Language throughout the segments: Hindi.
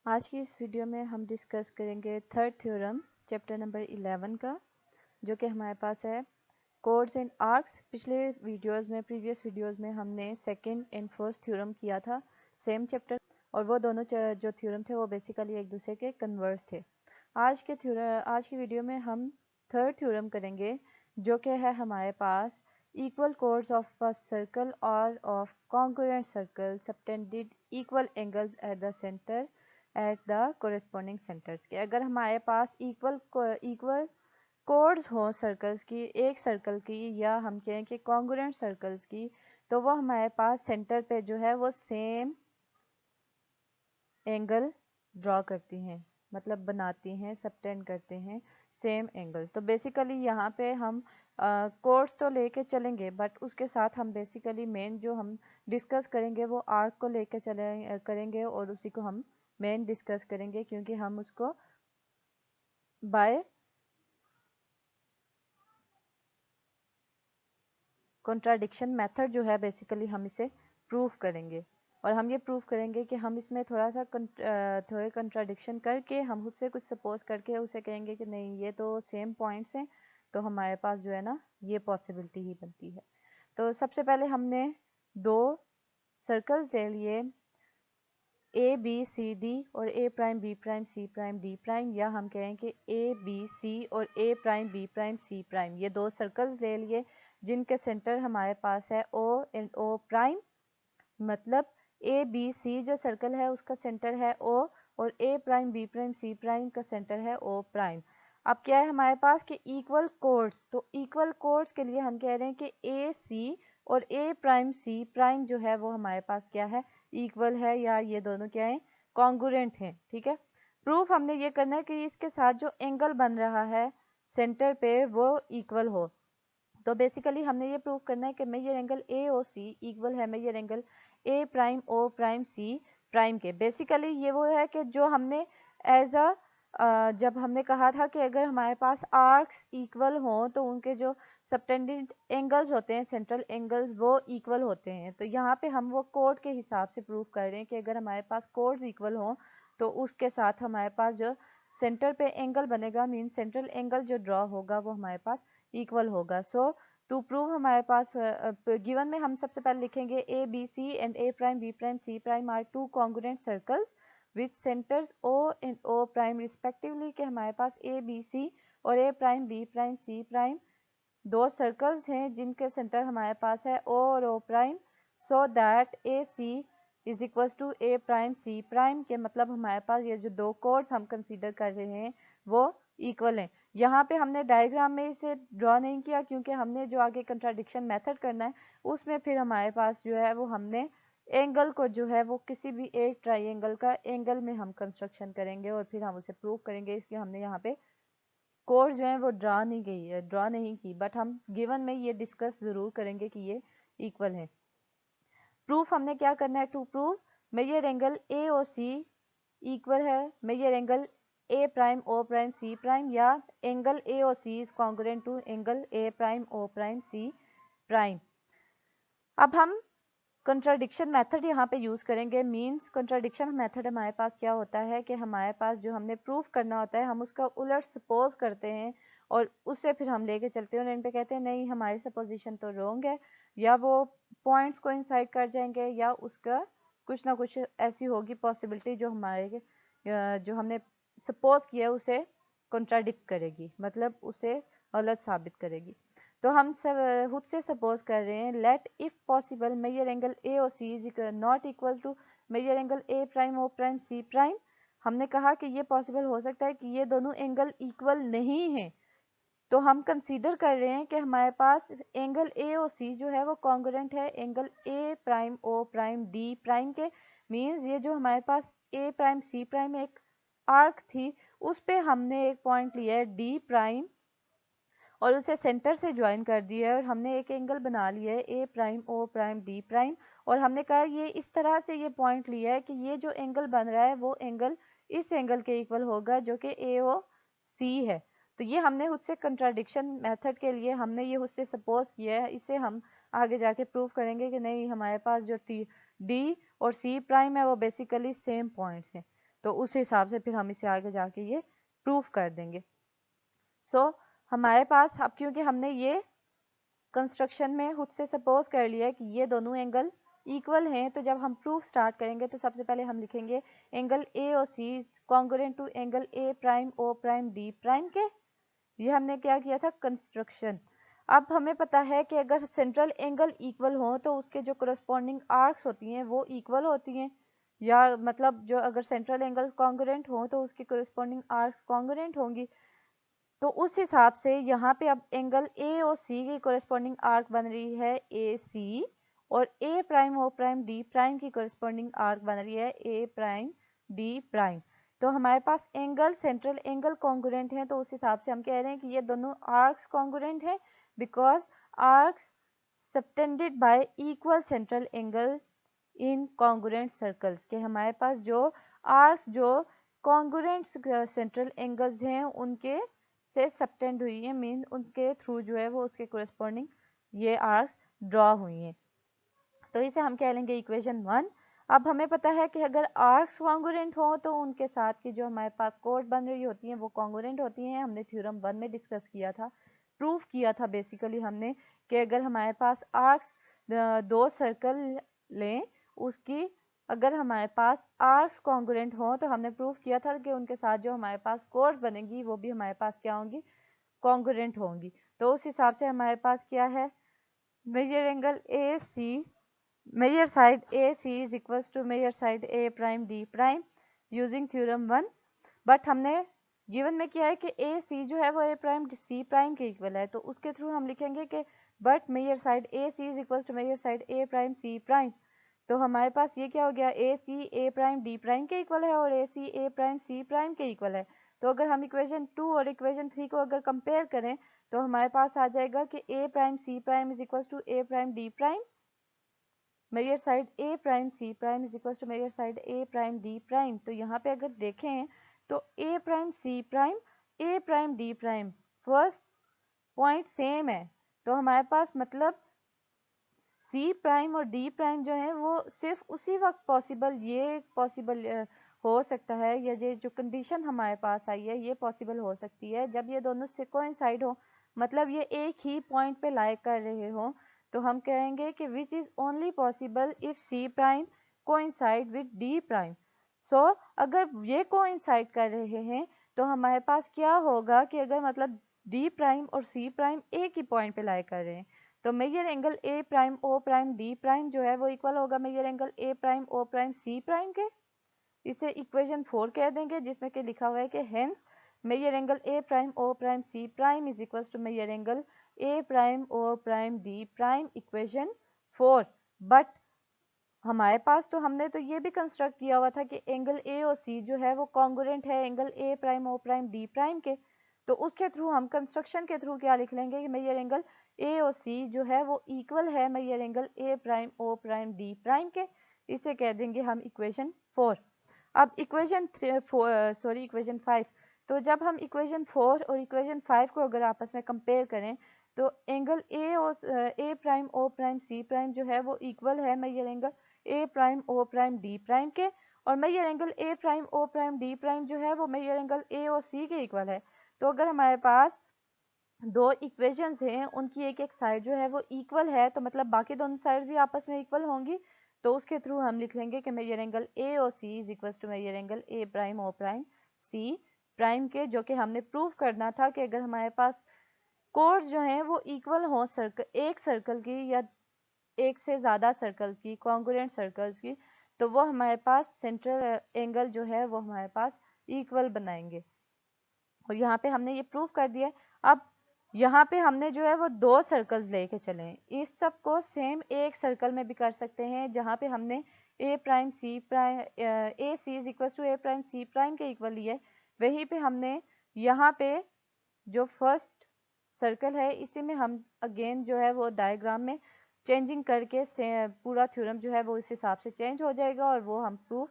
आज की इस वीडियो में हम डिस्कस करेंगे थर्ड थ्योरम चैप्टर नंबर 11 का, जो कि हमारे पास है codes and arcs. Previous videos में हमने सेकंड एंड फर्स्ट थ्योरम किया था सेम चैप्टर, और वो दोनों जो थ्योरम थे वो बेसिकली एक दूसरे के कन्वर्स थे। आज की वीडियो में हम थर्ड थ्योरम करेंगे, जो कि है हमारे पास equal chords of a circle or of congruent circle subtended equal angles at the center at the corresponding centers के। अगर हमारे पास इक्वल कोड्स हो सर्कल्स की, एक सर्कल की, या हम कहें कि कॉन्ग्रुएंट सर्कल्स की, तो वो हमारे पास सेंटर पे जो है वो सेम एंगल ड्रॉ करती हैं, मतलब बनाती हैं, सबटेंड करते हैं सेम एंगल्स। तो बेसिकली यहाँ पे हम कोड्स तो लेके चलेंगे, बट उसके साथ हम बेसिकली मेन जो हम डिस्कस करेंगे वो आर्क को लेके करेंगे, और उसी को हम मेन डिस्कस करेंगे, क्योंकि हम उसको बाय कॉन्ट्राडिक्शन मेथड जो है बेसिकली हम इसे प्रूव करेंगे। और हम ये प्रूव करेंगे कि हम इसमें थोड़े कंट्राडिक्शन करके हम उससे कुछ सपोज करके उसे कहेंगे कि नहीं ये तो सेम पॉइंट्स हैं, तो हमारे पास जो है ना ये पॉसिबिलिटी ही बनती है। तो सबसे पहले हमने दो सर्कल्स ले लिए, ए बी सी डी और A prime B prime C prime D prime, या हम कहें कि ए बी सी और A prime B prime C prime. ये दो सर्कल्स ले लिए जिनके सेंटर हमारे पास है ओ एंड ओ प्राइम, मतलब ए बी सी जो सर्कल है उसका सेंटर है ओ, और A prime B prime C prime का सेंटर है ओ प्राइम। अब क्या है हमारे पास कि इक्वल कोड्स, तो इक्वल कोड्स के लिए हम कह रहे हैं कि ए सी और ए प्राइम सी प्राइम जो है वो हमारे पास क्या है, इक्वल है, या ये दोनों क्या है, कॉन्ग्रुएंट हैं। ठीक है, प्रूफ हमने ये करना है कि इसके साथ जो एंगल बन रहा है सेंटर पे वो इक्वल हो। तो बेसिकली हमने ये प्रूव करना है कि major angle A O C equal है major angle A prime O prime C prime के। बेसिकली ये वो है कि जो हमने एज अ जब हमने कहा था कि अगर हमारे पास आर्क्स इक्वल हों तो उनके जो सबटेंडेड एंगल्स होते हैं, सेंट्रल एंगल्स, वो इक्वल होते हैं। तो यहाँ पे हम वो कोड के हिसाब से प्रूव कर रहे हैं कि अगर हमारे पास कोड्स इक्वल हों तो उसके साथ हमारे पास जो सेंटर पे एंगल बनेगा, मीन सेंट्रल एंगल जो ड्रॉ होगा वो हमारे पास इक्वल होगा। सो टू प्रूव हमारे पास गिवन में हम सबसे पहले लिखेंगे A B C and A prime B prime C prime are two congruent circles with centres O and O prime respectively, के हमारे पास ए बी सी और A prime B prime C prime दो सर्कल्स हैं जिनके सेंटर हमारे पास है ओ और O prime, so that A C is equal to A prime C prime के। मतलब हमारे पास ये जो दो कोड्स हम कंसीडर कर रहे हैं वो इक्वल हैं। यहाँ पे हमने डायग्राम में इसे ड्रॉ नहीं किया क्योंकि हमने जो आगे कंट्राडिक्शन मेथड करना है उसमें फिर हमारे पास जो है वो हमने एंगल को जो है वो किसी भी एक ट्राइंगल का एंगल में हम कंस्ट्रक्शन करेंगे और फिर हम उसे प्रूव करेंगे। इसलिए हमने यहाँ पे कोर्स जो है वो ड्रॉ नहीं की, बट हम गिवन में ये डिस्कस जरूर करेंगे कि ये इक्वल है। प्रूफ हमने क्या करना है, to prove major angle A O C equal है major angle A prime O prime C prime, या angle A O C is congruent to angle A prime O prime C prime. अब हम कंट्राडिक्शन मेथड यहाँ पे यूज करेंगे। मींस कंट्राडिक्शन मेथड हमारे पास क्या होता है कि हमारे पास जो हमने प्रूफ करना होता है हम उसका उलट सपोज करते हैं और उससे फिर हम लेके चलते हैं और इन पे कहते हैं नहीं हमारी सपोजिशन तो रॉन्ग है, या वो पॉइंट्स को इंसाइड कर जाएंगे, या उसका कुछ ना कुछ ऐसी होगी पॉसिबिलिटी जो हमारे जो हमने सपोज किया उसे कंट्राडिक्ट करेगी, मतलब उसे गलत साबित करेगी। तो हम सब खुद से सपोज कर रहे हैं, let if possible major angle A और C is not equal to major angle A prime O prime C prime. हमने कहा कि ये पॉसिबल हो सकता है कि ये दोनों एंगल इक्वल नहीं है, तो हम कंसीडर कर रहे हैं कि हमारे पास एंगल ए और सी जो है वो कॉन्ग्रुएंट है angle A prime O prime D prime के। मींस ये जो हमारे पास ए प्राइम सी प्राइम एक आर्क थी उस पे हमने एक पॉइंट लिया है डी प्राइम और उसे सेंटर से ज्वाइन कर दिया है और हमने एक एंगल बना लिया है A prime O prime D prime, और हमने कहा ये इस तरह से ये पॉइंट लिया है कि ये जो एंगल बन रहा है वो एंगल इस एंगल के इक्वल होगा जो कि ए ओ सी है। तो ये हमने उससे कंट्राडिक्शन मेथड के लिए हमने ये उससे सपोज किया है, इसे हम आगे जाके प्रूव करेंगे कि नहीं हमारे पास जो डी और सी प्राइम है वो बेसिकली सेम पॉइंट्स हैं। तो उस हिसाब से फिर हम इसे आगे जाके ये प्रूफ कर देंगे। सो हमारे पास अब क्योंकि हमने ये कंस्ट्रक्शन में खुद से सपोज कर लिया है कि ये दोनों एंगल इक्वल हैं, तो जब हम प्रूफ स्टार्ट करेंगे तो सबसे पहले हम लिखेंगे एंगल ए और C congruent to angle A prime O prime D prime के। ये हमने क्या किया था, कंस्ट्रक्शन। अब हमें पता है कि अगर सेंट्रल एंगल इक्वल हो तो उसके जो करस्पॉन्डिंग आर्क्स होती हैं वो इक्वल होती हैं, या मतलब जो अगर सेंट्रल एंगल कॉन्ग्रुएंट हो तो उसकी करस्पॉन्डिंग आर्क्स कॉन्ग्रुएंट होंगी। तो उस हिसाब से यहाँ पे अब एंगल ए और सी की कोरिस्पॉन्डिंग आर्क बन रही है ए सी, और A prime O prime D prime की कोरिस्पॉन्डिंग आर्क बन रही है ए प्राइम डी प्राइम। तो हमारे पास एंगल सेंट्रल एंगल कॉन्ग्रुएंट है, तो उस हिसाब से हम कह रहे हैं कि ये दोनों आर्क्स कॉन्ग्रुएंट है, because arcs subtended y equal central angle in congruent circles के। हमारे पास जो आर्क्स जो कॉन्ग्रुएंट सेंट्रल एंगल्स हैं उनके से सबटेंड हुई है, मीन उनके थ्रू जो है वो उसके कोरिस्पॉन्डिंग ये आर्क्स ड्रॉ हुई हैं, तो इसे हम कह लेंगे इक्वेशन 1। अब हमें पता है कि अगर आर्क्स कॉन्ग्रुएंट हो तो उनके साथ की जो हमारे पास कोड बन रही होती हैं वो कॉन्ग्रुएंट होती हैं। हमने थ्योरम 1 में डिस्कस किया था, प्रूफ किया था बेसिकली हमने कि अगर हमारे पास आर्क्स दो सर्कल लें, उसकी अगर हमारे पास आर्क्स कॉन्ग्रुएंट हो तो हमने प्रूफ किया था कि उनके साथ जो हमारे पास कोड बनेगी वो भी हमारे पास क्या होंगी, कॉन्ग्रुएंट होंगी। तो उस हिसाब से हमारे पास क्या है, major angle A C, measure side AC is equals to measure side A prime D prime using theorem 1। But हमने गिवन में किया है कि AC जो है वो A प्राइम C प्राइम के इक्वल है, तो उसके थ्रू हम लिखेंगे कि but measure side AC is equals to measure side A prime C prime. तो हमारे पास ये क्या हो गया, AC A prime D prime के इक्वल है और AC A prime C prime के इक्वल है। तो अगर हम इक्वेशन 2 और इक्वेशन 3 को अगर कंपेयर करें तो हमारे पास आ जाएगा कि A prime C prime is equal to A prime D prime, measure side A prime C prime is equal to measure side A prime D prime. तो यहाँ पे अगर देखें तो A prime C prime A prime D prime first point same है, तो हमारे पास मतलब C प्राइम और D प्राइम जो है वो सिर्फ उसी वक्त पॉसिबल, ये पॉसिबल हो सकता है, या ये जो कंडीशन हमारे पास आई है ये पॉसिबल हो सकती है जब ये दोनों से कोइंसाइड हो, मतलब ये एक ही पॉइंट पे लाई कर रहे हो। तो हम कहेंगे कि which is only possible if C prime coincide with D prime. So अगर ये कोइंसाइड कर रहे हैं तो हमारे पास क्या होगा कि अगर मतलब D प्राइम और C प्राइम एक ही पॉइंट पे लाई कर रहे हैं तो measure angle A prime O prime D prime जो है वो इक्वल होगा measure angle A prime O prime C prime के। इसे इक्वेशन 4 कह देंगे, जिसमें कि लिखा हुआ है कि hence measure angle A prime O prime C prime is equal to major angle A prime O prime D prime, equation 4। But हमारे पास तो हमने तो ये भी कंस्ट्रक्ट किया हुआ था कि एंगल A और C जो है वो कॉन्ग्रुएंट है angle A prime O prime D prime के, तो उसके थ्रू हम कंस्ट्रक्शन के थ्रू क्या लिख लेंगे कि मेजर एंगल A और C जो है वो इक्वल है major angle A prime O prime D prime के। इसे कह देंगे हम इक्वेशन 4। अब इक्वेशन 5, तो जब हम इक्वेशन 4 और इक्वेशन 5 को अगर आपस में कंपेयर करें तो एंगल A और A prime O prime C prime जो है वो इक्वल है major angle A prime O prime D prime के, और measure angle A prime O prime D prime जो है वो मेजर एंगल A और C के इक्वल है। तो अगर हमारे पास दो इक्वेशंस हैं उनकी एक एक साइड जो है वो इक्वल है, तो मतलब बाकी दोनों साइड भी आपस में इक्वल होंगी, तो उसके थ्रू हम लिख लेंगे कि मेजर एंगल A और C is equal to major angle A prime O prime C prime के, जो कि हमने प्रूव करना था कि अगर हमारे पास कोर्स जो हैं वो इक्वल हो एक सर्कल की या एक से ज़्यादा सर्कल की कॉन्ग्रुएंट सर्कल्स की, तो वो हमारे पास सेंट्रल एंगल जो है वो हमारे पास इक्वल बनाएंगे, और यहाँ पे हमने ये प्रूव कर दिया। अब यहाँ पे हमने जो है वो दो सर्कल्स लेके चले, इस सब को सेम एक सर्कल में भी कर सकते हैं जहाँ पे हमने A prime C prime A C is equal to A prime C prime के इक्वल लिया है, वहीं पे हमने यहाँ पे जो फर्स्ट सर्कल है इसी में हम अगेन जो है वो डायग्राम में चेंजिंग करके पूरा थ्योरम जो है वो इस हिसाब से चेंज हो जाएगा और वो हम प्रूव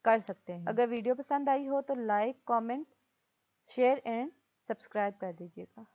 कर सकते हैं। अगर वीडियो पसंद आई हो तो like comment share and subscribe कर दीजिएगा।